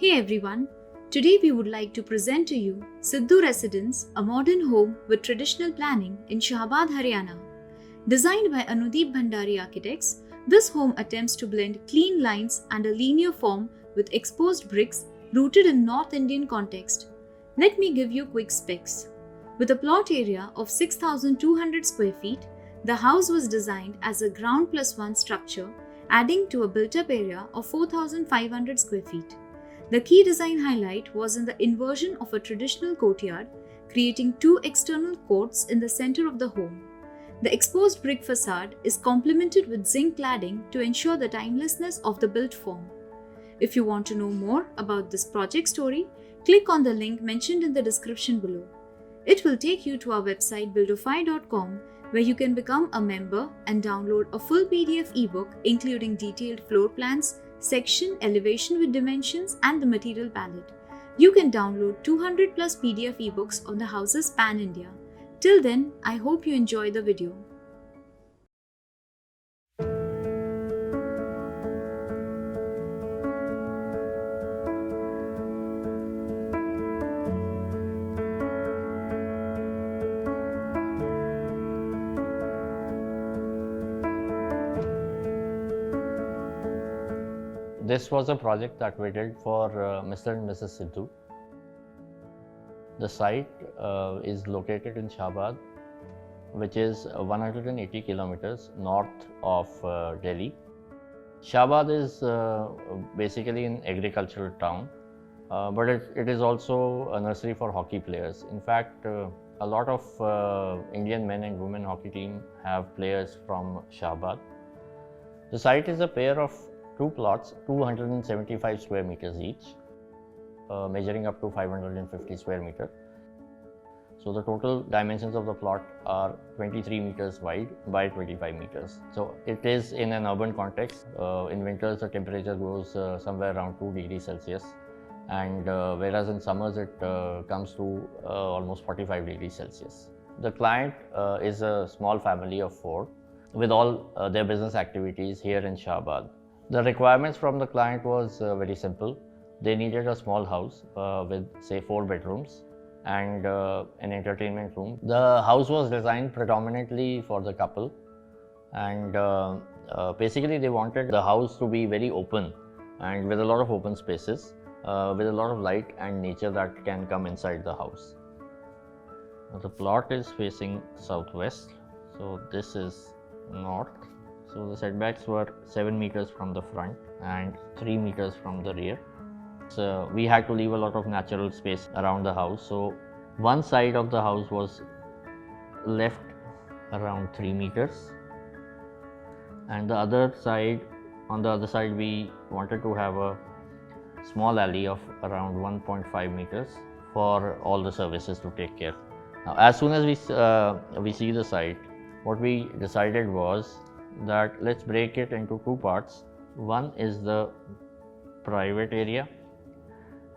Hey everyone, today we would like to present to you Sidhu Residence, a modern home with traditional planning in Shahbad, Haryana. Designed by Anudeep Bhandari Architects, this home attempts to blend clean lines and a linear form with exposed bricks rooted in North Indian context. Let me give you quick specs. With a plot area of 6,200 square feet, the house was designed as a ground plus one structure, adding to a built-up area of 4,500 square feet. The key design highlight was in the inversion of a traditional courtyard, creating two external courts in the center of the home. The exposed brick facade is complemented with zinc cladding to ensure the timelessness of the built form. If you want to know more about this project story, click on the link mentioned in the description below. It will take you to our website buildofy.com, where you can become a member and download a full PDF ebook including detailed floor plans, section, elevation with dimensions and the material palette. You can download 200 plus PDF ebooks on the houses pan-India. Till then, I hope you enjoy the video. This was a project that we did for Mr. and Mrs. Sidhu. The site is located in Shahbad, which is 180 kilometers north of Delhi. Shahbad is basically an agricultural town, but it is also a nursery for hockey players. In fact, a lot of Indian men and women hockey team have players from Shahbad. The site is a pair of two plots, 275 square meters each, measuring up to 550 square meters. So the total dimensions of the plot are 23 meters wide by 25 meters. So it is in an urban context. In winters the temperature goes somewhere around 2 degrees Celsius, and whereas in summers it comes to almost 45 degrees Celsius. The client is a small family of 4 with all their business activities here in Shahbad. The requirements from the client was very simple. They needed a small house with say 4 bedrooms and an entertainment room. The house was designed predominantly for the couple, and basically they wanted the house to be very open and with a lot of open spaces, with a lot of light and nature that can come inside the house. Now, the plot is facing southwest, so this is north. So the setbacks were 7 meters from the front and 3 meters from the rear. So we had to leave a lot of natural space around the house. So one side of the house was left around 3 meters, and the other side, on the other side, we wanted to have a small alley of around 1.5 meters for all the services to take care. Now, as soon as we see the site, what we decided was that let's break it into 2 parts. One is the private area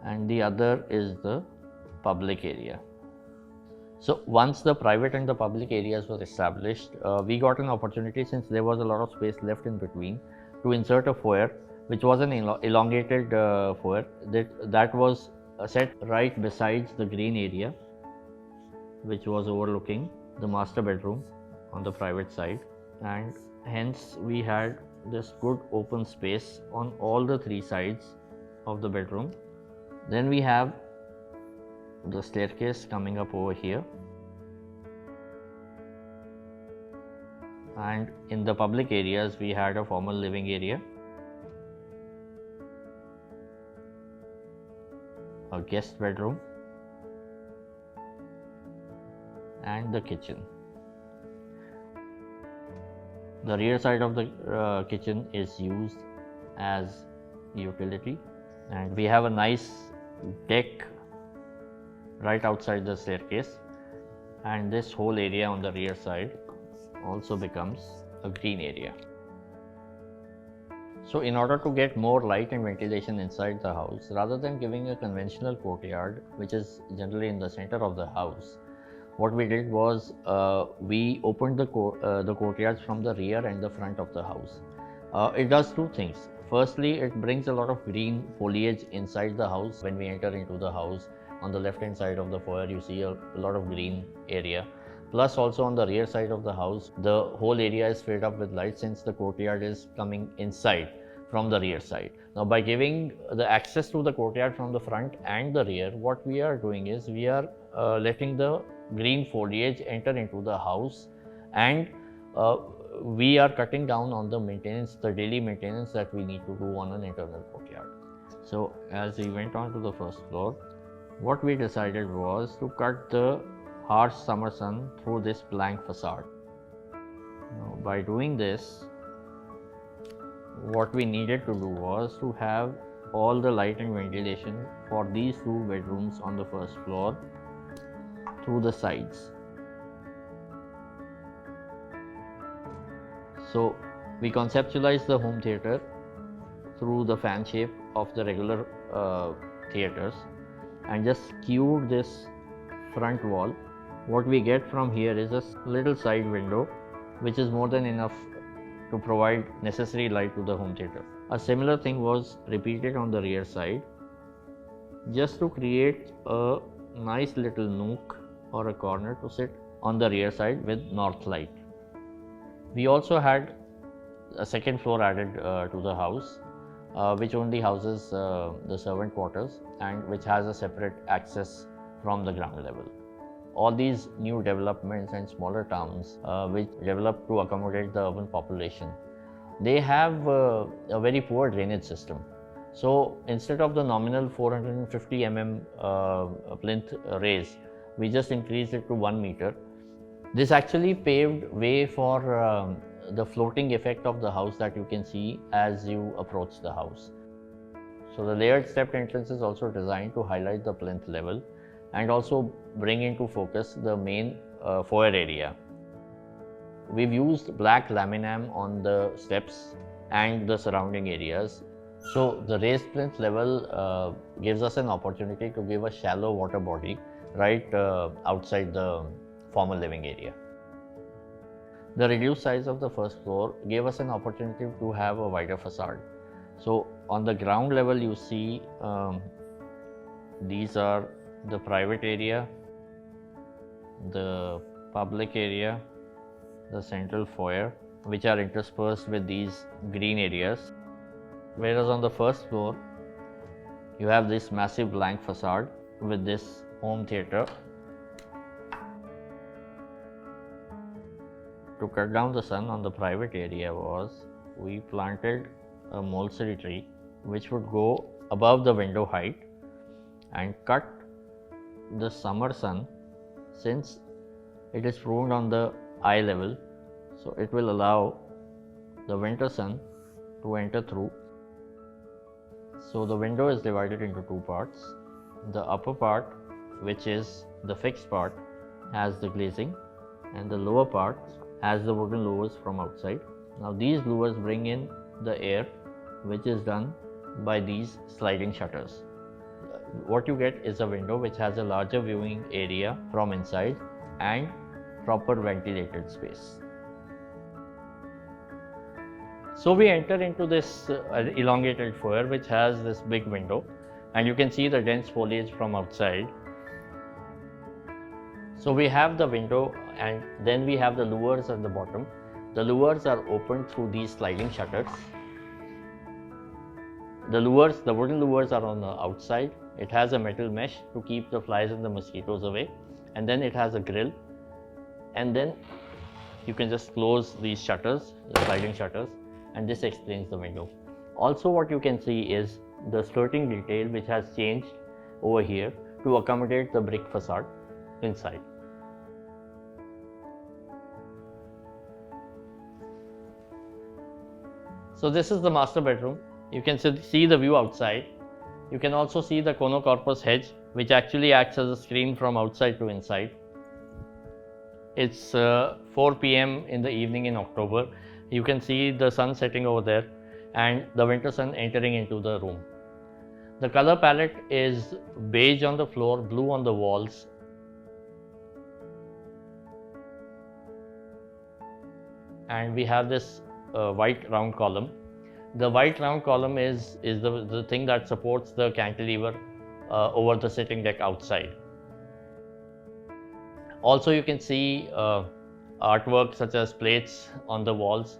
and the other is the public area. So once the private and the public areas were established, we got an opportunity, since there was a lot of space left in between, to insert a foyer, which was an elongated foyer that was set right besides the green area, which was overlooking the master bedroom on the private side, and hence we had this good open space on all the 3 sides of the bedroom. Then we have the staircase coming up over here, and in the public areas we had a formal living area, a guest bedroom and the kitchen. The rear side of the kitchen is used as utility, and we have a nice deck right outside the staircase, and this whole area on the rear side also becomes a green area. So in order to get more light and ventilation inside the house, rather than giving a conventional courtyard which is generally in the center of the house, what we did was we opened the courtyards from the rear and the front of the house. It does 2 things. Firstly, it brings a lot of green foliage inside the house. When we enter into the house, on the left hand side of the foyer, you see a lot of green area. Plus also on the rear side of the house, the whole area is filled up with light since the courtyard is coming inside from the rear side. Now by giving the access to the courtyard from the front and the rear, what we are doing is we are letting the green foliage enter into the house, and we are cutting down on the maintenance, the daily maintenance that we need to do on an internal courtyard. So as we went on to the first floor, what we decided was to cut the harsh summer sun through this blank facade. Now, by doing this, what we needed to do was to have all the light and ventilation for these two bedrooms on the first floor through the sides. So we conceptualized the home theatre through the fan shape of the regular theatres and just skewed this front wall. What we get from here is a little side window which is more than enough to provide necessary light to the home theatre. A similar thing was repeated on the rear side just to create a nice little nook or a corner to sit on the rear side with north light. We also had a second floor added to the house, which only houses the servant quarters and which has a separate access from the ground level. All these new developments and smaller towns which develop to accommodate the urban population, they have a very poor drainage system. So instead of the nominal 450 mm plinth raise, we just increased it to 1 meter. This actually paved way for the floating effect of the house that you can see as you approach the house. So the layered stepped entrance is also designed to highlight the plinth level and also bring into focus the main foyer area. We've used black laminam on the steps and the surrounding areas. So the raised plinth level gives us an opportunity to give a shallow water body right outside the formal living area. The reduced size of the first floor gave us an opportunity to have a wider facade. So on the ground level you see these are the private area, the public area, the central foyer, which are interspersed with these green areas. Whereas on the first floor you have this massive blank facade with this home theatre. To cut down the sun on the private area was we planted a mulberry tree which would go above the window height and cut the summer sun, since it is pruned on the eye level, so it will allow the winter sun to enter through. So the window is divided into two parts. The upper part, which is the fixed part, has the glazing, and the lower part has the wooden louvers from outside. Now these louvers bring in the air, which is done by these sliding shutters. What you get is a window which has a larger viewing area from inside and proper ventilated space. So we enter into this elongated foyer which has this big window, and you can see the dense foliage from outside. So we have the window and then we have the louvers at the bottom. The louvers are opened through these sliding shutters. The wooden louvers are on the outside. It has a metal mesh to keep the flies and the mosquitoes away, and then it has a grill, and then you can just close these shutters, the sliding shutters, and this explains the window. Also what you can see is the skirting detail which has changed over here to accommodate the brick facade inside. So this is the master bedroom. You can see the view outside. You can also see the conocorpus hedge, which actually acts as a screen from outside to inside. It's 4 p.m. in the evening in October. You can see the sun setting over there and the winter sun entering into the room. The color palette is beige on the floor, blue on the walls. And we have this white round column The white round column is the thing that supports the cantilever over the sitting deck outside. Also, you can see artwork such as plates on the walls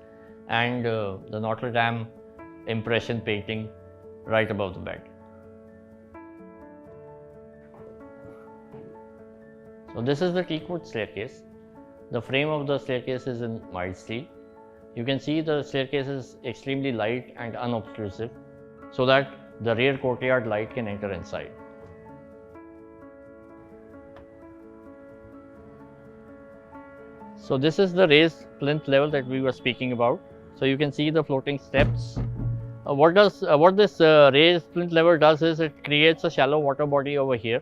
and the Notre Dame impression painting right above the bed. So this is the teakwood staircase. The frame of the staircase is in mild steel. You can see the staircase is extremely light and unobtrusive so that the rear courtyard light can enter inside. So this is the raised plinth level that we were speaking about. So you can see the floating steps. What this raised plinth level does is it creates a shallow water body over here.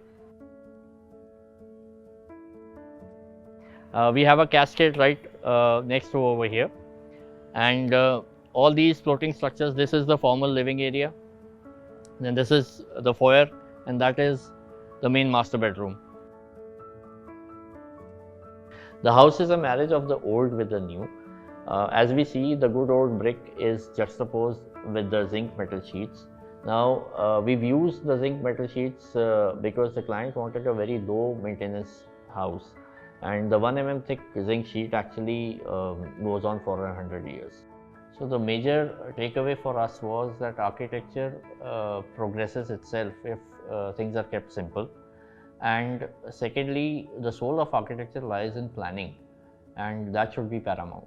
We have a cascade right next to over here, and all these floating structures, this is the formal living area, then this is the foyer, and that is the main master bedroom. The house is a marriage of the old with the new. As we see, the good old brick is juxtaposed with the zinc metal sheets. Now, we've used the zinc metal sheets because the client wanted a very low maintenance house, and the 1 mm thick zinc sheet actually goes on for 100 years. So the major takeaway for us was that architecture progresses itself if things are kept simple. And secondly, the soul of architecture lies in planning, and that should be paramount.